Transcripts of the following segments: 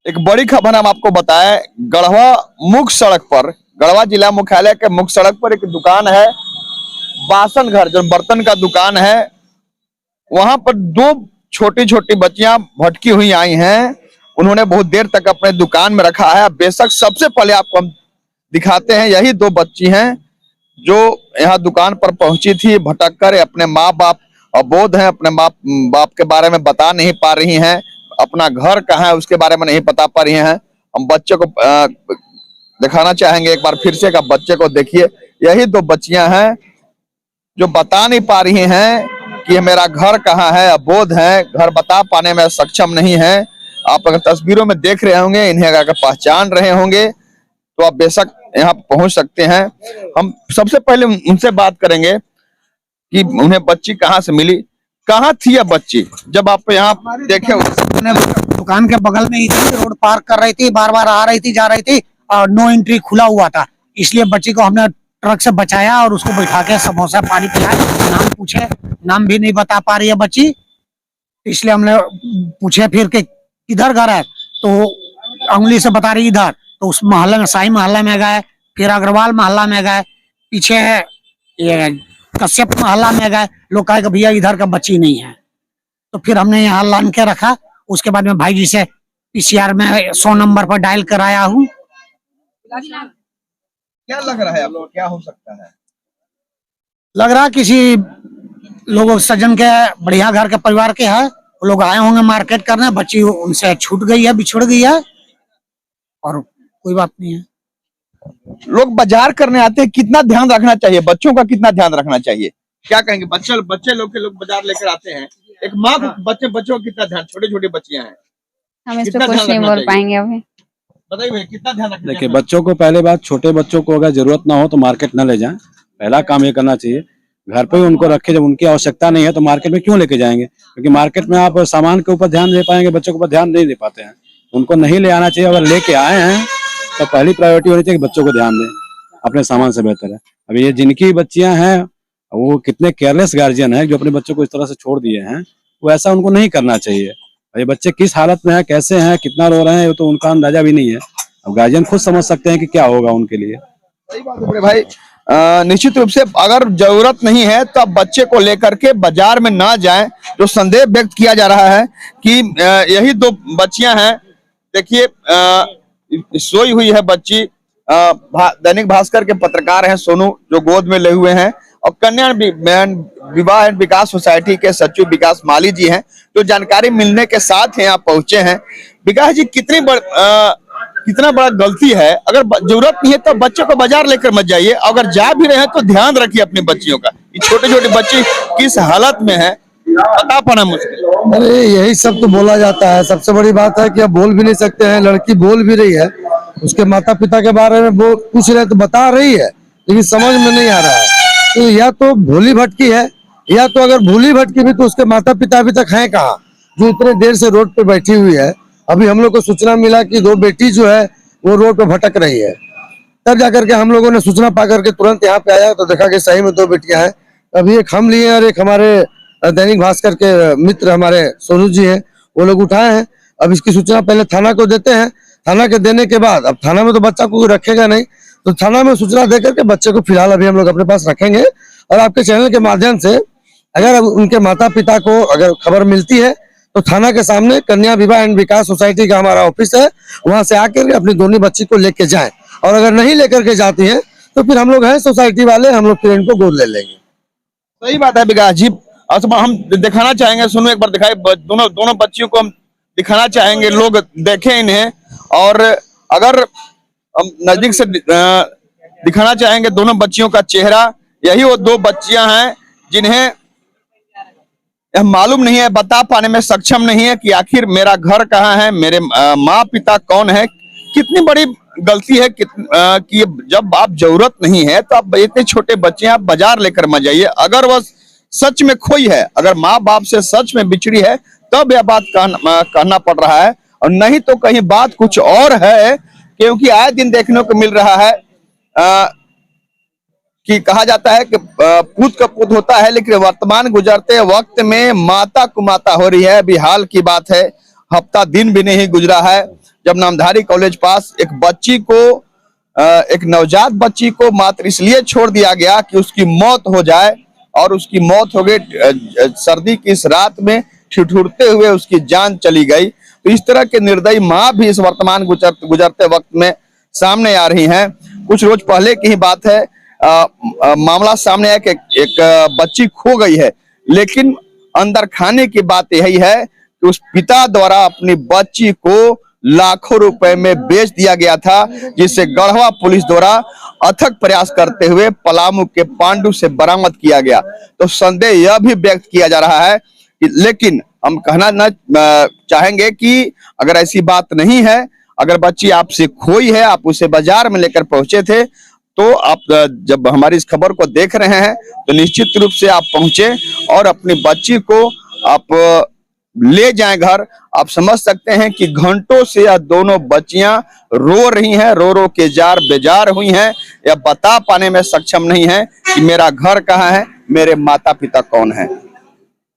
एक बड़ी खबर हम आपको बताएं। गढ़वा मुख्य सड़क पर, गढ़वा जिला मुख्यालय के मुख्य सड़क पर एक दुकान है, बासन घर, जो बर्तन का दुकान है। वहां पर दो छोटी छोटी बच्चियां भटकी हुई आई हैं। उन्होंने बहुत देर तक अपने दुकान में रखा है। बेशक सबसे पहले आपको हम दिखाते हैं, यही दो बच्ची हैं जो यहाँ दुकान पर पहुंची थी भटक कर। अपने माँ बाप अबोध हैं, अपने माँ बाप के बारे में बता नहीं पा रही हैं, अपना घर कहाँ है उसके बारे में नहीं बता पा रही हैं। हम बच्चे को दिखाना चाहेंगे एक बार फिर से, का बच्चे को देखिए। यही दो बच्चियां हैं जो बता नहीं पा रही हैं कि मेरा घर कहाँ है, अबोध है, घर बता पाने में सक्षम नहीं है। आप अगर तस्वीरों में देख रहे होंगे, इन्हें अगर पहचान रहे होंगे तो आप बेशक यहाँ पहुंच सकते हैं। हम सबसे पहले उनसे बात करेंगे कि उन्हें बच्ची कहाँ से मिली, कहाँ थी यह बच्ची जब आप यहाँ देखे। दुकान के बगल में ही थी, रोड पार कर रही थी, बार बार आ रही थी, जा रही थी और नो एंट्री खुला हुआ था। इसलिए बच्ची को हमने ट्रक से बचाया और उसको बैठा के समोसा पानी पिलाया। नाम पूछे, नाम भी नहीं बता पा रही है बच्ची, इसलिए हमने पूछे फिर कि किधर घर है, तो उंगली से बता रही इधर। तो उस मोहल्ले में, साई मोहल्ले में गए, फिर अग्रवाल मोहल्ला में गए, पीछे है ये कश्यप मोहल्ला में गए। लोग कहे कि भैया इधर का बच्ची नहीं है। तो फिर हमने यहाँ लान के रखा। उसके बाद में भाई जी से पीसीआर में 100 नंबर पर डायल कराया हूँ। क्या लग रहा है आपको, क्या हो सकता है? लग रहा किसी लोगों सज्जन के, बढ़िया घर के परिवार के है। वो लोग आए होंगे मार्केट करने, बच्ची उनसे छूट गई है, बिछुड़ गई है और कोई बात नहीं है। लोग बाजार करने आते हैं, कितना ध्यान रखना चाहिए, बच्चों का कितना ध्यान रखना चाहिए, क्या कहेंगे? बच्चे लोग बाजार लेकर आते हैं, एक माँ को बच्चों को कितना ध्यान, छोटी छोटी बच्चियां हैं, हम इस पे कुछ नहीं बोल पाएंगे अभी। बताइए भैया कितना ध्यान रखना? देखिए, बच्चों को पहले बात, छोटे बच्चों को अगर जरूरत ना हो तो मार्केट न ले जाएं। पहला काम ये करना चाहिए। घर पे ही उनको रखे, जब उनकी आवश्यकता नहीं है तो मार्केट में क्यों लेके जाएंगे? क्योंकि मार्केट में आप सामान के ऊपर ध्यान दे पाएंगे, बच्चों के ऊपर ध्यान नहीं दे पाते हैं। उनको नहीं ले आना चाहिए। अगर लेके आए हैं तो पहली प्रायोरिटी होनी चाहिए कि बच्चों को ध्यान दें, अपने सामान से बेहतर है। अभी ये जिनकी बच्चियां हैं वो कितने केयरलेस गार्जियन है जो अपने बच्चों को इस तरह से छोड़ दिए हैं। वो ऐसा उनको नहीं करना चाहिए। ये बच्चे किस हालत में है, कैसे हैं, कितना रो रहे हैं, तो उनका अंदाजा भी नहीं है। अब गार्जियन खुद समझ सकते हैं कि क्या होगा उनके लिए। सही बात है भाई। निश्चित रूप से अगर जरूरत नहीं है तो आप बच्चे को लेकर के बाजार में ना जाएं। जो संदेह व्यक्त किया जा रहा है कि यही दो बच्चियां हैं। देखिए, सोई हुई है बच्ची। दैनिक भास्कर के पत्रकार हैं सोनू, जो गोद में ले हुए हैं, और कन्या विवाह एवं विकास सोसाइटी के सचिव विकास माली जी हैं, जो जानकारी मिलने के साथ यहाँ पहुंचे हैं। विकास जी, कितना बड़ा गलती है। अगर जरूरत नहीं है तो बच्चों को बाजार लेकर मत जाइए। अगर जा भी रहे हैं तो ध्यान रखिए अपनी बच्चियों का। ये छोटे छोटे बच्चे किस हालत में है बता पाना मुश्किल। अरे यही सब तो बोला जाता है। सबसे बड़ी बात है कि अब बोल भी नहीं सकते हैं। लड़की बोल भी रही है, उसके माता पिता के बारे में वो पूछ रहे तो बता रही है, लेकिन समझ में नहीं आ रहा है। तो या तो भोली भटकी है, या तो अगर भूली भटकी भी तो उसके माता पिता अभी तक हैं कहाँ, जो इतने देर से रोड पे बैठी हुई है। अभी हम लोग को सूचना मिला कि दो बेटी जो है वो रोड पे भटक रही है। तब जाकर के हम लोगों ने सूचना पा करके तुरंत यहाँ पे आया तो देखा कि सही में दो बेटियां हैं। अभी एक हम लिए और एक हमारे दैनिक भास्कर के मित्र हमारे सोनू जी हैं, वो लोग उठाए हैं। अब इसकी सूचना पहले थाना को देते हैं। थाना के देने के बाद, अब थाना में तो बच्चा को रखेगा नहीं, तो थाना में सूचना देकर के बच्चे को फिलहाल अभी हम लोग अपने पास रखेंगे। और आपके चैनल के माध्यम से अगर उनके माता पिता को अगर खबर मिलती है तो थाना के सामने कन्या विवाह एवं विकास सोसाइटी का हमारा ऑफिस है, वहां से आकर अपनी दोनों बच्ची को लेके जाएं। और अगर नहीं लेकर के जाती हैं तो फिर हम लोग हैं सोसाइटी वाले, हम लोग फिर इनको गोद ले लेंगे। सही बात है विकास जी। हम दिखाना चाहेंगे, सुनो एक बार दिखाए, दोनों बच्चियों को हम दिखाना चाहेंगे, लोग देखें इन्हें। और अगर हम नजदीक से दिखाना चाहेंगे दोनों बच्चियों का चेहरा। यही वो दो बच्चियां हैं जिन्हें मालूम नहीं है, बता पाने में सक्षम नहीं है कि आखिर मेरा घर कहाँ है, मेरे माँ पिता कौन है। कितनी बड़ी गलती है कि जब आप जरूरत नहीं है तो आप इतने छोटे बच्चे आप बाजार लेकर मत जाइए। अगर वह सच में खोई है, अगर माँ बाप से सच में बिछड़ी है, तब यह बात कहना पड़ रहा है, और नहीं तो कहीं बात कुछ और है। क्योंकि आए दिन देखने को मिल रहा है कि कहा जाता है कि पूत का पूत होता है, लेकिन वर्तमान गुजरते वक्त में माता कुमाता हो रही है। अभी हाल की बात है, हफ्ता दिन भी नहीं गुजरा है जब नामधारी कॉलेज पास एक बच्ची को एक नवजात बच्ची को मात्र इसलिए छोड़ दिया गया कि उसकी मौत हो जाए, और उसकी मौत हो गई सर्दी की इस रात में ठिठुरते हुए उसकी जान चली गई। तो इस तरह के निर्दयी माँ भी इस वर्तमान गुजरते वक्त में सामने आ रही हैं। कुछ रोज पहले की ही बात है, मामला सामने आया कि एक बच्ची खो गई है, लेकिन अंदर खाने की बात यही है कि उस पिता द्वारा अपनी बच्ची को लाखों रुपए में बेच दिया गया था, जिसे गढ़वा पुलिस द्वारा अथक प्रयास करते हुए पलामू के पांडु से बरामद किया गया। तो संदेह यह भी व्यक्त किया जा रहा है कि, लेकिन हम कहना न चाहेंगे कि अगर ऐसी बात नहीं है, अगर बच्ची आपसे खोई है, आप उसे बाजार में लेकर पहुंचे थे, तो आप जब हमारी इस खबर को देख रहे हैं तो निश्चित रूप से आप पहुंचे और अपनी बच्ची को आप ले जाएं घर। आप समझ सकते हैं कि घंटों से यह दोनों बच्चियां रो रही हैं, रो रो के जार बेजार हुई हैं, या बता पाने में सक्षम नहीं है कि मेरा घर कहाँ है, मेरे माता पिता कौन है।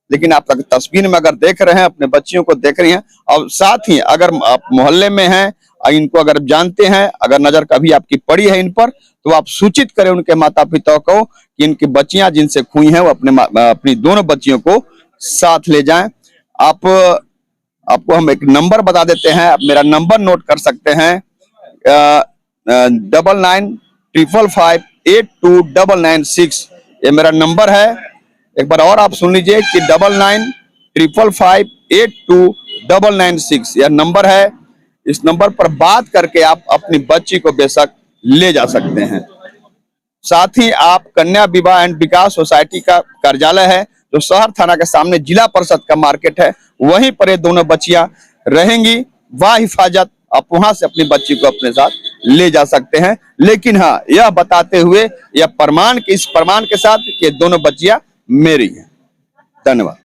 लेकिन आप तस्वीर में अगर देख रहे हैं, अपने बच्चियों को देख रही हैं, और साथ ही अगर आप मोहल्ले में हैं, इनको अगर जानते हैं, अगर नजर कभी आपकी पड़ी है इन पर, तो आप सूचित करें उनके माता पिता को कि इनकी बच्चियां जिनसे खोई हैं वो अपनी दोनों बच्चियों को साथ ले जाएं। आपको हम एक नंबर बता देते हैं, आप मेरा नंबर नोट कर सकते हैं, 9955582996, ये मेरा नंबर है। एक बार और आप सुन लीजिए कि 9955582996 यह नंबर है। इस नंबर पर बात करके आप अपनी बच्ची को बेशक ले जा सकते हैं। साथ ही आप कन्या विवाह एंड विकास सोसाइटी का कार्यालय है जो शहर थाना के सामने जिला परिषद का मार्केट है, वहीं पर ये दोनों बच्चियां रहेंगी। वाह हिफाजत, आप वहां से अपनी बच्ची को अपने साथ ले जा सकते हैं। लेकिन हाँ, यह बताते हुए, यह इस प्रमाण के साथ कि दोनों बच्चियां मेरी हैं। धन्यवाद।